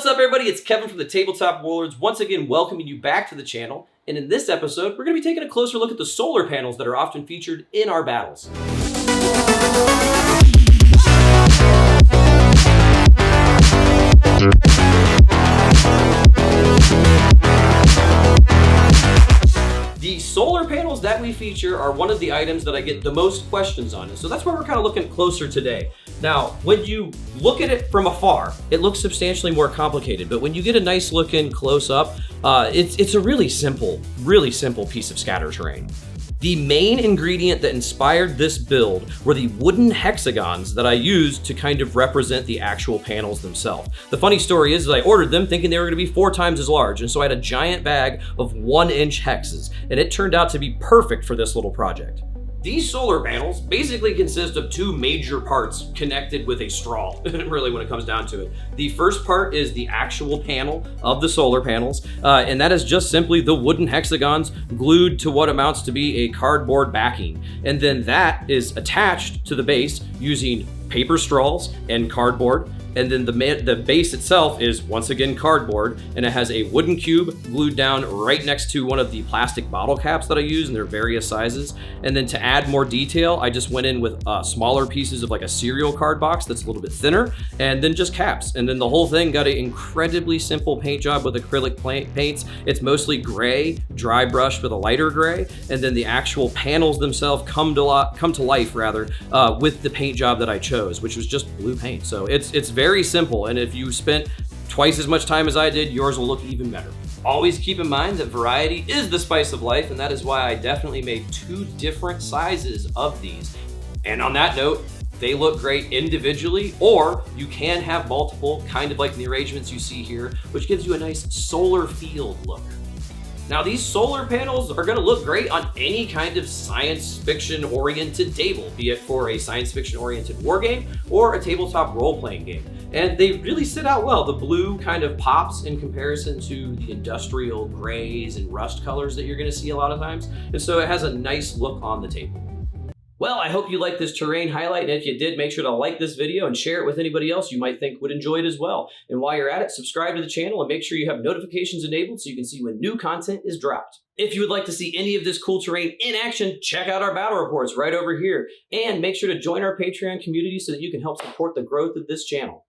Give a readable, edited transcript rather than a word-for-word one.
What's up, everybody? It's Kevin from the Tabletop Warlords, once again welcoming you back to the channel. And in this episode, we're going to be taking a closer look at the solar panels that are often featured in our battles. The solar panels that we feature are one of the items that I get the most questions on, and so that's why we're kind of looking closer today. Now, when you look at it from afar, it looks substantially more complicated, but when you get a nice look in close up, it's a really simple piece of scatter terrain. The main ingredient that inspired this build were the wooden hexagons that I used to kind of represent the actual panels themselves. The funny story is I ordered them thinking they were going to be 4 times as large, and so I had a giant bag of 1-inch hexes, and it turned out to be perfect for this little project. These solar panels basically consist of 2 major parts connected with a straw, really, when it comes down to it. The first part is the actual panel of the solar panels, and that is just simply the wooden hexagons glued to what amounts to be a cardboard backing. And then that is attached to the base using paper straws and cardboard. And then the base itself is once again cardboard, and it has a wooden cube glued down right next to one of the plastic bottle caps that I use, and they're various sizes. And then to add more detail, I just went in with smaller pieces of like a cereal card box that's a little bit thinner, and then just caps. And then the whole thing got an incredibly simple paint job with acrylic paints. It's mostly gray, dry brushed with a lighter gray, and then the actual panels themselves come to life with the paint job that I chose, which was just blue paint. So it's very simple, and if you spent twice as much time as I did, yours will look even better. Always keep in mind that variety is the spice of life, and that is why I definitely made 2 different sizes of these. And on that note, they look great individually, or you can have multiple, kind of like the arrangements you see here, which gives you a nice solar field look. Now, these solar panels are going to look great on any kind of science fiction oriented table, be it for a science fiction oriented war game or a tabletop role playing game. And they really sit out well. The blue kind of pops in comparison to the industrial grays and rust colors that you're going to see a lot of times. And so it has a nice look on the table. Well, I hope you liked this terrain highlight, and if you did, make sure to like this video and share it with anybody else you might think would enjoy it as well. And while you're at it, subscribe to the channel and make sure you have notifications enabled so you can see when new content is dropped. If you would like to see any of this cool terrain in action, check out our battle reports right over here. And make sure to join our Patreon community so that you can help support the growth of this channel.